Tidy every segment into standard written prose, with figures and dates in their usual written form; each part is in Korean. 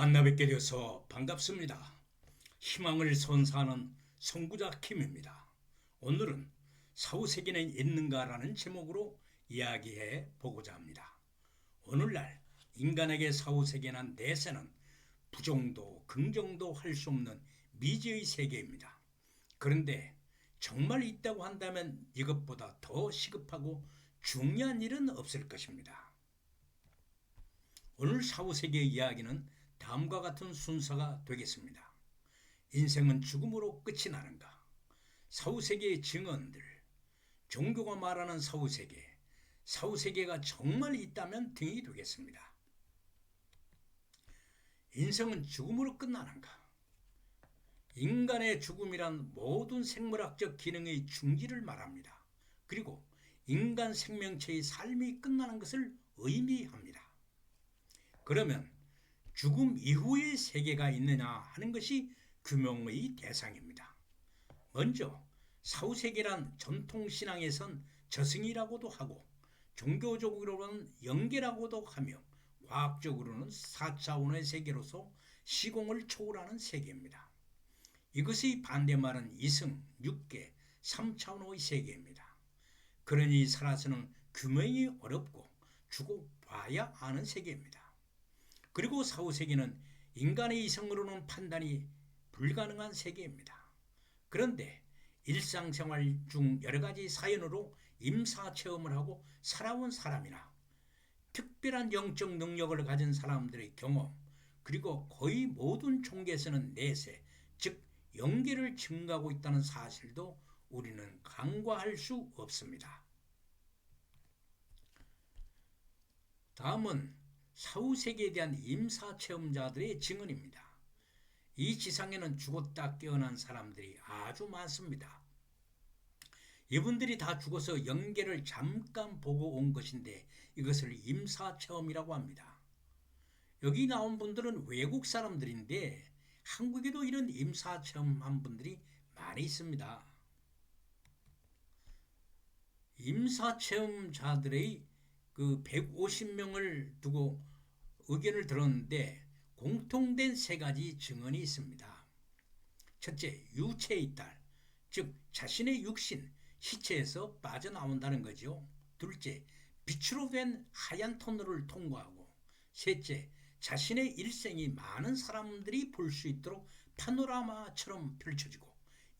만나 뵙게 되어서 반갑습니다. 희망을 선사하는 선구자 킴입니다. 오늘은 사후세계는 있는가라는 제목으로 이야기해 보고자 합니다. 오늘날 인간에게 사후세계나 내세는 부정도 긍정도 할 수 없는 미지의 세계입니다. 그런데 정말 있다고 한다면 이것보다 더 시급하고 중요한 일은 없을 것입니다. 오늘 사후세계의 이야기는 다음과 같은 순서가 되겠습니다. 인생은 죽음으로 끝이 나는가? 사후세계의 증언들, 종교가 말하는 사후세계, 사후세계가 정말 있다면 등이 되겠습니다. 인생은 죽음으로 끝나는가? 인간의 죽음이란 모든 생물학적 기능의 중지를 말합니다. 그리고 인간 생명체의 삶이 끝나는 것을 의미합니다. 그러면 죽음 이후의 세계가 있느냐 하는 것이 규명의 대상입니다. 먼저 사후세계란 전통신앙에선 저승이라고도 하고 종교적으로는 영계라고도 하며 과학적으로는 4차원의 세계로서 시공을 초월하는 세계입니다. 이것의 반대말은 이승, 육계, 3차원의 세계입니다. 그러니 살아서는 규명이 어렵고 죽어 봐야 아는 세계입니다. 그리고 사후세계는 인간의 이성으로는 판단이 불가능한 세계입니다. 그런데 일상생활 중 여러 가지 사연으로 임사체험을 하고 살아온 사람이나 특별한 영적 능력을 가진 사람들의 경험, 그리고 거의 모든 종교에서는 내세, 즉 영계를 증가하고 있다는 사실도 우리는 간과할 수 없습니다. 다음은 사후세계에 대한 임사체험자들의 증언입니다. 이 지상에는 죽었다 깨어난 사람들이 아주 많습니다. 이분들이 다 죽어서 영계를 잠깐 보고 온 것인데 이것을 임사체험이라고 합니다. 여기 나온 분들은 외국 사람들인데 한국에도 이런 임사체험한 분들이 많이 있습니다. 임사체험자들의 그 150명을 두고 의견을 들었는데 공통된 세 가지 증언이 있습니다. 첫째, 유체의 이탈, 즉 자신의 육신, 시체에서 빠져나온다는 거죠. 둘째, 빛으로 된 하얀 터널을 통과하고, 셋째, 자신의 일생이 많은 사람들이 볼 수 있도록 파노라마처럼 펼쳐지고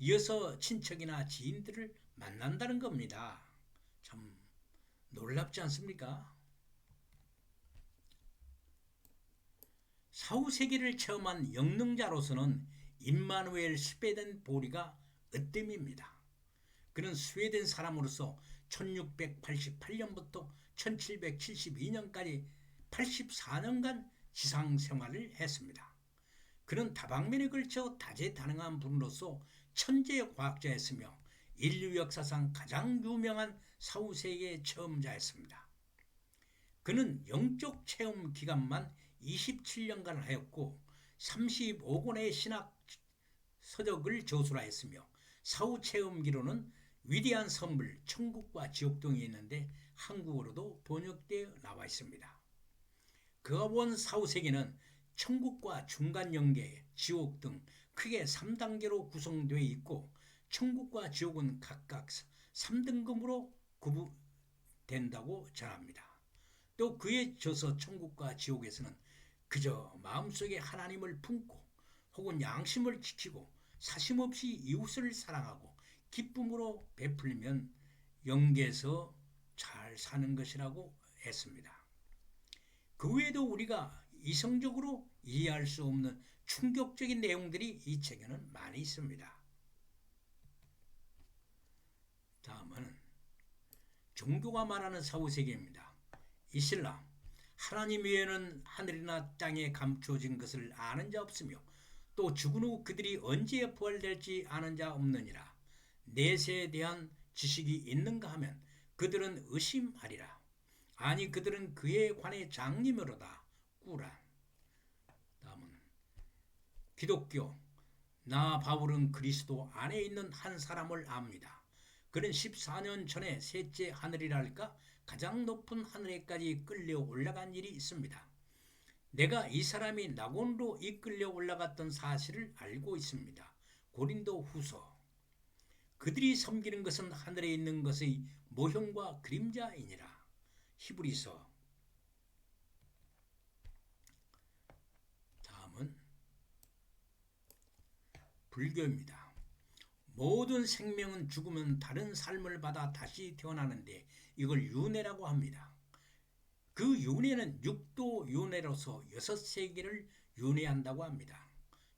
이어서 친척이나 지인들을 만난다는 겁니다. 참 놀랍지 않습니까? 사후세계를 체험한 영능자로서는 임마누엘 스웨덴 보리가 으뜸입니다. 그는 스웨덴 사람으로서 1688년부터 1772년까지 84년간 지상생활을 했습니다. 그는 다방면에 걸쳐 다재다능한 분으로서 천재 과학자였으며 인류 역사상 가장 유명한 사후세계 체험자였습니다. 그는 영적 체험 기간만 27년간 하였고 35권의 신학 서적을 저술하였으며 사후 체험기로는 위대한 선물 천국과 지옥 등이 있는데 한국어로도 번역되어 나와 있습니다. 그가 본 사후세계는 천국과 중간영계, 지옥 등 크게 3단계로 구성되어 있고 천국과 지옥은 각각 3등급으로 구분된다고 전합니다. 또 그에 져서 천국과 지옥에서는 그저 마음속에 하나님을 품고 혹은 양심을 지키고 사심없이 이웃을 사랑하고 기쁨으로 베풀면 영계에서 잘 사는 것이라고 했습니다. 그 외에도 우리가 이성적으로 이해할 수 없는 충격적인 내용들이 이 책에는 많이 있습니다. 다음은 종교가 말하는 사후세계입니다. 이슬람, 하나님 외에는 하늘이나 땅에 감추어진 것을 아는 자 없으며 또 죽은 후 그들이 언제 부활될지 아는 자 없느니라. 내세에 대한 지식이 있는가 하면 그들은 의심하리라. 아니 그들은 그에 관해 장님으로다. 꾸란. 다음은 기독교, 나 바울은 그리스도 안에 있는 한 사람을 압니다. 그는 14년 전에 셋째 하늘이랄까 가장 높은 하늘에까지 끌려 올라간 일이 있습니다. 내가 이 사람이 낙원으로 이끌려 올라갔던 사실을 알고 있습니다. 고린도 후서. 그들이 섬기는 것은 하늘에 있는 것의 모형과 그림자이니라. 히브리서. 다음은 불교입니다. 모든 생명은 죽으면 다른 삶을 받아 다시 태어나는데 이걸 윤회라고 합니다. 그 윤회는 육도 윤회로서 6세계를 윤회한다고 합니다.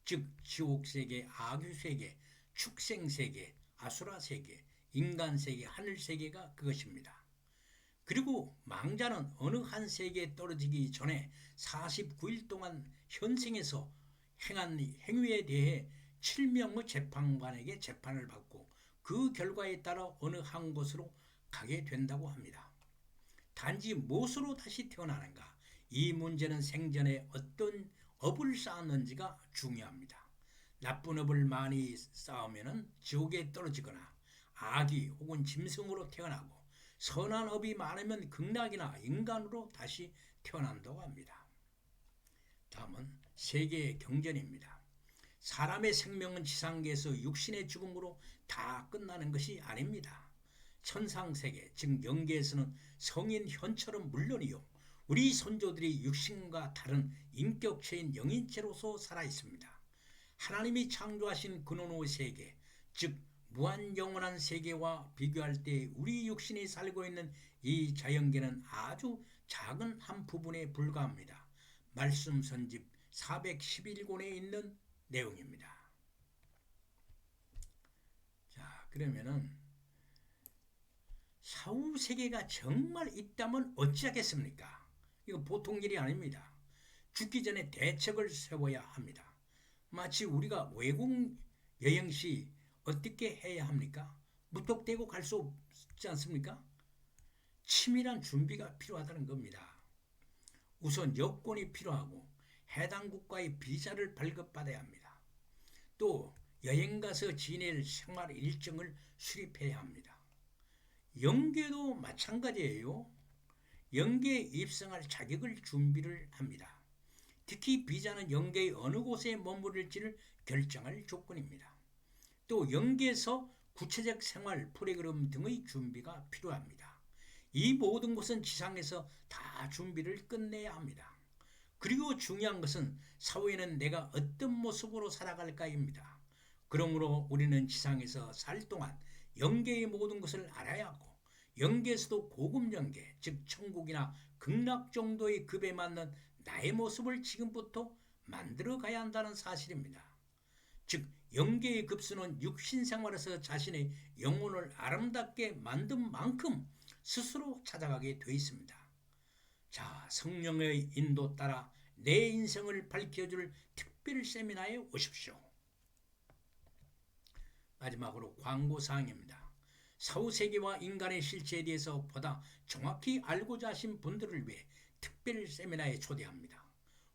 즉 지옥세계, 아귀세계, 축생세계, 아수라세계, 인간세계, 하늘세계가 그것입니다. 그리고 망자는 어느 한 세계에 떨어지기 전에 49일 동안 현생에서 행한 행위에 대해 7명의 재판관에게 재판을 받고 그 결과에 따라 어느 한 곳으로 가게 된다고 합니다. 단지 무엇으로 다시 태어나는가? 이 문제는 생전에 어떤 업을 쌓았는지가 중요합니다. 나쁜 업을 많이 쌓으면 지옥에 떨어지거나 아기 혹은 짐승으로 태어나고 선한 업이 많으면 극락이나 인간으로 다시 태어난다고 합니다. 다음은 세계의 경전입니다. 사람의 생명은 지상계에서 육신의 죽음으로 다 끝나는 것이 아닙니다. 천상세계, 즉 영계에서는 성인 현처럼 물론이요 우리 선조들이 육신과 다른 인격체인 영인체로서 살아 있습니다. 하나님이 창조하신 근원의 세계, 즉 무한 영원한 세계와 비교할 때 우리 육신이 살고 있는 이 자연계는 아주 작은 한 부분에 불과합니다. 말씀 선집 411권에 있는 내용입니다. 자, 그러면은 사후세계가 정말 있다면 어찌하겠습니까? 이거 보통 일이 아닙니다. 죽기 전에 대책을 세워야 합니다. 마치 우리가 외국 여행 시 어떻게 해야 합니까? 무턱대고 갈 수 없지 않습니까? 치밀한 준비가 필요하다는 겁니다. 우선 여권이 필요하고 해당 국가의 비자를 발급받아야 합니다. 또 여행 가서 지낼 생활 일정을 수립해야 합니다. 영계도 마찬가지예요. 영계에 입성할 자격을 준비를 합니다. 특히 비자는 영계의 어느 곳에 머무를지를 결정할 조건입니다. 또 영계에서 구체적 생활 프로그램 등의 준비가 필요합니다. 이 모든 것은 지상에서 다 준비를 끝내야 합니다. 그리고 중요한 것은 사후에는 내가 어떤 모습으로 살아갈까입니다. 그러므로 우리는 지상에서 살 동안 영계의 모든 것을 알아야 하고 영계에서도 고급 영계, 즉 천국이나 극락 정도의 급에 맞는 나의 모습을 지금부터 만들어 가야 한다는 사실입니다. 즉 영계의 급수는 육신 생활에서 자신의 영혼을 아름답게 만든 만큼 스스로 찾아가게 되어 있습니다. 자, 성령의 인도 따라 내 인생을 밝혀줄 특별 세미나에 오십시오. 마지막으로 광고사항입니다. 사후세계와 인간의 실체에 대해서 보다 정확히 알고자 하신 분들을 위해 특별 세미나에 초대합니다.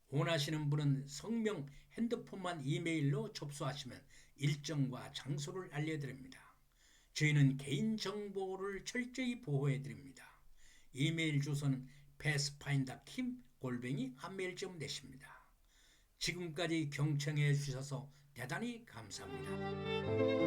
원하시는 분은 성명 핸드폰만 이메일로 접수하시면 일정과 장소를 알려드립니다. 저희는 개인정보를 철저히 보호해드립니다. 이메일 주소는 pathfinder.kim@한메일.net입니다. 지금까지 경청해 주셔서 대단히 감사합니다.